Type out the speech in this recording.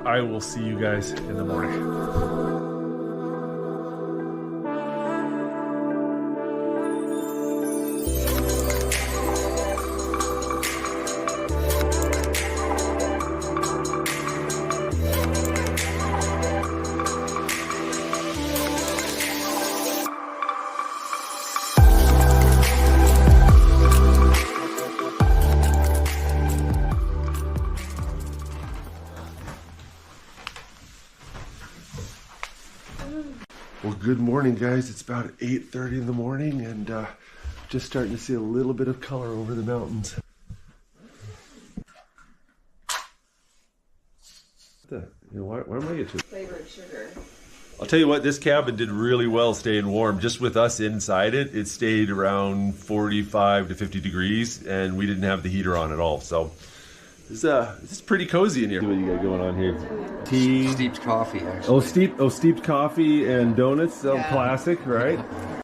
I will see you guys in the morning. Well, good morning, guys. It's about 8:30 in the morning, and just starting to see a little bit of color over the mountains. Why am I getting flavored sugar? I'll tell you what, this cabin did really well staying warm. Just with us inside it, it stayed around 45 to 50 degrees, and we didn't have the heater on at all. So this is pretty cozy in here. What you got going on here? Tea, steeped coffee, actually. steeped coffee and donuts. Yeah. Classic, right?